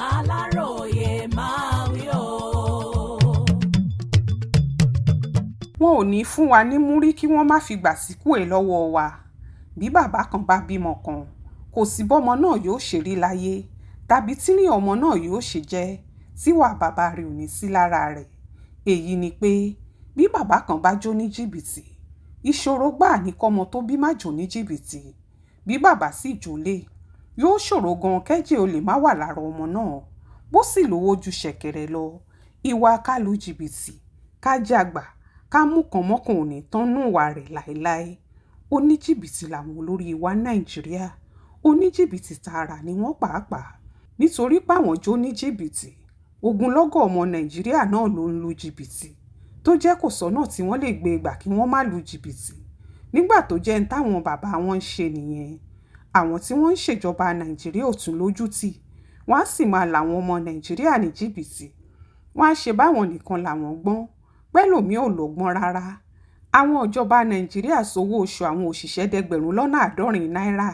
Aláròyé máa wí o. Wọn ò ní fún wa ní múrí kí wọ́n má fi gbà síkú ẹ̀ lọ́wọ́ wa. Bí bàbá kan bá bímọ kan, kò sí bọ́mọ náà yóò ṣe rí láyé tàbí tírí ọmọ náà yóò ṣe jẹ́ tíwà bàbá rẹ̀ ò ní sí lára rẹ̀. Èyí ni pé bí bàbá kan bá jó ní jìbìtì, ìṣòro gbáà ní kọ́mọ tó bí má jó ní jìbìtì. Bí bàbá sì jólè, yóò ṣòro gan kẹ́jẹ́ olè má wà lára ọmọ náà. Bó sì lówó ju ṣẹ̀kẹ̀rẹ̀ lọ, ìwà ká lu jìbìtì, ká jàgbà, ká mú kan mọ́kàn ò ní tán nú ìwà rẹ̀ láéláé. Oníjìbìtì làwọn olórí wa Nàìjíríà. Oníjìbìtì tààrà ni wọ́n pàápàá. Nítorí páwọn jó ní jìbìtì, ogunlọ́gọ̀ ọmọ Nàìjíríà náà ló ń lu jìbìtì. Tó jẹ́ kò sọ́nà tí wọ́n lè gbé gbà kí wọ́n má lu jìbìtì. Nígbà tó jẹ́ ń táwọn bàbá wọn ń ṣe nìyẹn. Àwọn tí wọ́n ń ṣèjọba Nàìjíríà ò tún lójú tì. Wọ́n á sì máa làwọn ọmọ Nàìjíríà ní jìbìtì. Wọ́n á ṣe báwọn nìkan làwọn gbọ́n, pẹ́lòmíì ò lọ́gbọ́n rárá. Àwọn ìjọba Nàìjíríà sanwó oṣù àwọn òṣìṣẹ́ dẹgbẹ̀rún lọ́nà 70 náírà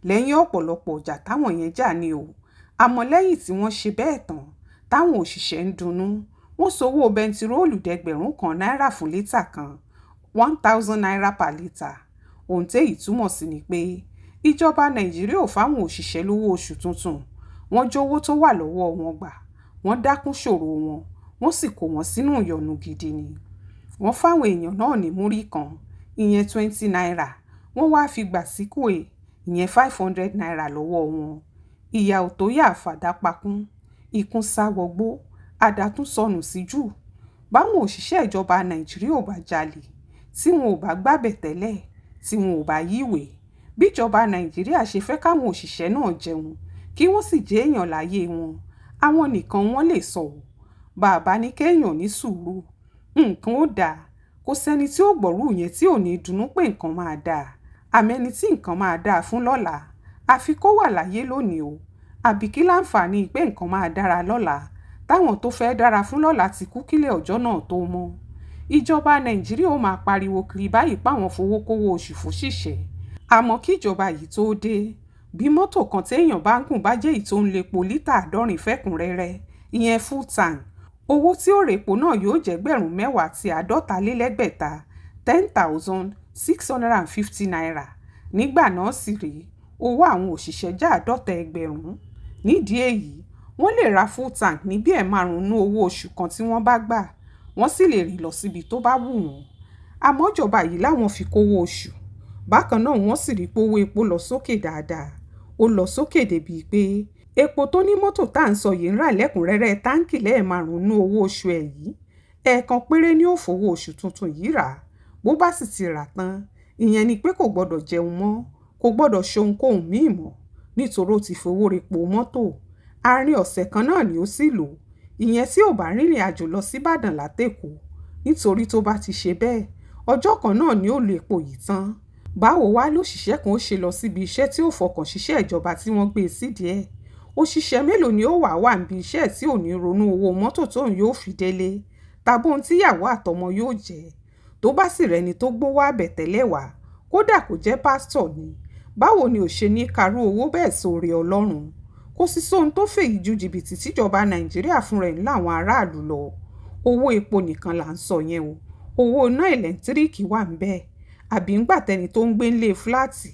lẹ́yìn ọ̀pọ̀lọpọ̀ ọjà táwọn yẹn jà ní o. Àmọ́ lẹ́yìn tí wọ́n ṣe bẹ́ẹ̀ tán, táwọn òṣìṣẹ́ ń dunnú, wọ́n sanwó bẹntiróòlù dẹgbẹ̀rún kan náírà fún lítà kan, 1000 naira per litre. Ohun tèyí túmọ̀ sí ni pé ìjọba Nàìjíríà ò fáwọn òṣìṣẹ́ lówó oṣù tuntun. Wọ́n jówó tó wà lọ́wọ́ wọn gbà, wọ́n dákún ṣòro wọn, wọ́n sì kó wọn sínú ìyọnu gidi ni. Wọ́n fáwọn èèyàn náà ní múrí kan, ìyẹn 20 náírà. Wọ́n wá fi gbà síkú ẹ̀, ìyẹn 500 náírà lọ́wọ́ wọn. Ìyà ò tó yà àfàdá pakún, ikún sá wọgbó, àdá tún sọnù sí jù. Báwọn òṣìṣẹ́ ìjọba Nàìjíríà ò bá jalè, tí wọn ò bá gbàbẹ̀ tẹ́lẹ̀, tí wọn ò bá yíwèé, bíjọba Nàìjíríà ṣe fẹ́ káwọn òṣìṣẹ́ náà jẹun, kí wọ́n sì jẹ́ èèyàn láyé wọn, àwọn nìkan wọ́n lè sọ ọ́. Bàbá ní kéèyàn ní sùúrù, nǹkan ó dáa. Kò sẹ́ni tí ó gbọ́rú yẹn tí ò ní dunnú pé nǹkan máa dáa. Àmẹ́ni tí nǹkan máa dáa fún lọ́la, àfi kó wà láyé lónìí o. Àbí kí láǹfààní pé nǹkan máa dára lọ́la, táwọn tó fẹ́ dára fún lọ́la ti kú kílẹ̀ ọjọ́ náà tó mọ́. Ìjọba Nàìjíríà ó máa pariwo kiri báyìí páwọn fowó kówó oṣù fòṣìṣẹ́. Àmọ́ kí ìjọba yìí tó dé, bí mọ́tò kan téèyàn bá ń gùn bá jẹ́ èyí tó ń lepo lítà 70 fẹ́kùnrẹ́rẹ́, ìyẹn full tank, owó tí ó rèpo náà yóò jẹ́ 10,950, 10,650 naira. Nígbà náà sì rèé, owó àwọn òṣìṣẹ́ já 50,000. Nídìí èyí, wọ́n lè ra full tank ní bí 5 owó oṣù kan tí wọ́n bá gbà. Wọ́n sì lè rìn lọ síbi tó bá wù wọ́n. Àmọ́ ìjọba yìí láwọn fi kówó oṣù. Bákan náà wọ́n sì rí pé owó epo lọ sókè dáadáa. Ó lọ sókè débi pé epo tó ní mọ́tò tá à ń sọ yìí ń rà lẹ́kùnrẹ́rẹ́ táǹkì 5 owó oṣù ẹ̀ yìí. Ẹ̀ẹ̀kan péré ní ó fowó oṣù tuntun yìí rà. Bó bá sì ti rà tán, ìyẹn ni pé kò gbọ́dọ̀ jẹun mọ́, kò gbọ́dọ̀ ṣohunkóhun míì mọ́, nítorí ó ti fowó repo mọ́tò. Àárín ọ̀sẹ̀ kan náà ni ó sì lò. Ìyẹn tí ò bá rìnrìn àjò lọ sí Ìbàdàn látèkó. Nítorí tó bá ti ṣe bẹ́ẹ̀, ọjọ́ kan náà ni ó lo epo yìí tán. Báwo wá lóṣìṣẹ́ kan ó ṣe lọ síbi iṣẹ́ tí ó fọkàn ṣiṣẹ́ ìjọba tí wọ́n gbé sídìí ẹ̀? Òṣìṣẹ́ mélòó ni ó wà níbi iṣẹ́ tí ò ní ronú owó mọ́tò tóun yóò fi délé, tàbí ohun tíyàwó àtọmọ yóò jẹ? Tó bá sì rẹni tó gbówó àbẹ̀tẹ́lẹ̀ wá, kódà kò jẹ́ pásítọ̀ ni, báwo ni ò ṣe ní karú owó bẹ́ẹ̀ sóore Ọlọ́run? Kò sí sóhun tó fèyí ju jìbìtì tíjọba Nàìjíríà fún rẹ̀ láwọn aráàlú lọ. Owó epo nìkan là ń sọ yẹn o. Owó iná ẹ̀lẹ́ńtíríìkì wà ń bẹ́ẹ̀. Àbí ń gbà tẹni tó ń gbé ńlé fúláàtì,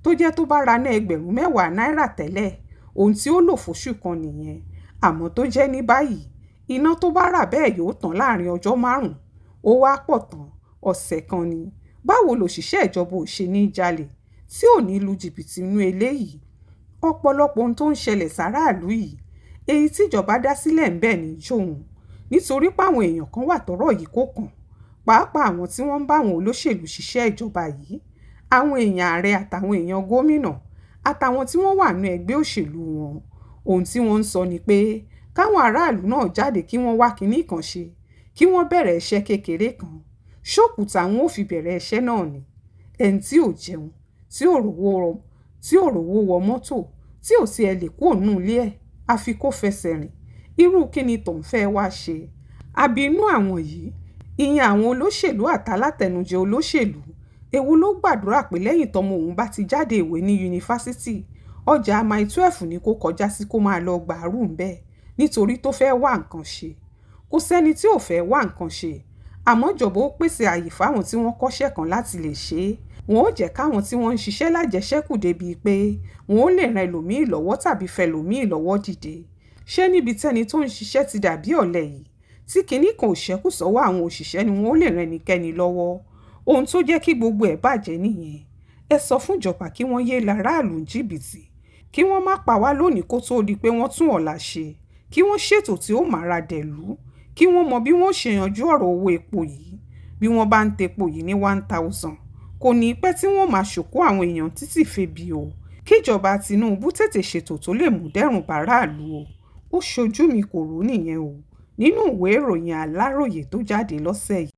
tó jẹ́ tó bá ra ní 10,000 náírà tẹ́lẹ̀, ohun tí ó lò fóṣù kan nìyẹn. Àmọ́ tó jẹ́ ní báyìí, iná tó bá rà bẹ́ẹ̀ yóò tán láàrin ọjọ́ 5. Ó wá pọ̀ tán, ọ̀sẹ̀ kan ni. Báwo lòṣìṣẹ́ ìjọba ò ṣe ní jalè, tí ò ní lu jìbìtì inú eléyìí? Ọ̀pọ̀lọpọ̀ ohun tó ń ṣẹlẹ̀ sáráàlú yìí, èyí tíjọba dá sílẹ̀ ń bẹ̀ ní jóun. Nítorí páwọn èèyàn kan wà tọ́rọ̀ yìí kò kàn. Pàápàá àwọn tí wọ́n ń bá àwọn olóṣèlú ṣiṣẹ́ ìjọba yìí, àwọn èèyàn ààrẹ àtàwọn èèyàn gómìnà, àtàwọn tí wọ́n wà nínú ẹgbẹ́ òṣèlú wọn. Ohun tí wọ́n ń sọ ni pé káwọn aráàlú náà jáde kí wọ́n wá kinní kan ṣe, kí wọ́n bẹ̀rẹ̀ iṣẹ́ kékeré kan. Ṣókùtà wọn ò fi bẹ̀rẹ̀ iṣẹ́ náà ni. Ẹni tí ò jẹun, tí ò rówó wọ mọ́tò, tí ò sí ẹ lè kúrò nínú ilé ẹ̀, àfi kó fẹsẹ̀ rìn. Irú kíni tó ń fẹ́ wá ṣe? Àbí inú àwọn yìí, ìyẹn àwọn olóṣèlú àtàlátẹnujẹ olóṣèlú, èwo ló gbàdúrà pé lẹ́yìn tọmọ òun bá ti jáde ìwé ní yunifásítì, ọjà Mile 12 ni kó kọjá sí kó máa lọ gbàárù ń bẹ́ẹ̀? nítorí tó fẹ́ wá nǹkan ṣe. Kò sẹ́ni tí ò fẹ́ wá nǹkan ṣe, àmọ́ ìjọba ó pèsè àyè fáwọn tí wọ́n kọ́ṣẹ́ kan láti lè ṣe é. Wọn ó jẹ́ káwọn tí wọ́n ń ṣiṣẹ́ lájẹṣẹ́kù débi pé wọn ó lè ran ẹlòmíì lọ́wọ́ tàbí fẹ́ ẹlòmíì lọ́wọ́ dìde. Ṣé níbi tẹ́ni tó ń ṣiṣẹ́ ti dàbí ọ̀lẹ yìí, tí kinní kan ò ṣẹ́kù sọ́wọ́ àwọn òṣìṣẹ́ ni wọn ó lè ran ẹnikẹ́ni lọ́wọ́. Ohun tó jẹ́ kí gbogbo ẹ̀ bàjẹ́ nìyẹn. Ẹ sọ fún ìjọba kí wọ́n yéé lu aráàlú ní jìbìtì, kí wọ́n má pa wá lónìí kó tó di pé wọ́n tún ọ̀la ṣe, kí wọ́n ṣètò tí ó mára dẹ̀lú, kí wọ́n mọ bí wọ́n ṣe yanjú ọ̀rọ̀ owó epo yìí. Bí wọ́n bá ń tepo yìí ní 1000, kò ní pẹ́ tí wọ́n máa ṣòkó àwọn èèyàn títì febi o. Kíjọba Tinubu tètè ṣètò tó lè mú dẹ́rùn báráàlú o. Ó ṣojú mi kò rò nìyẹn o, nínú ìwé ìròyìn Aláròyé tó jáde lọ́sẹ̀ yìí.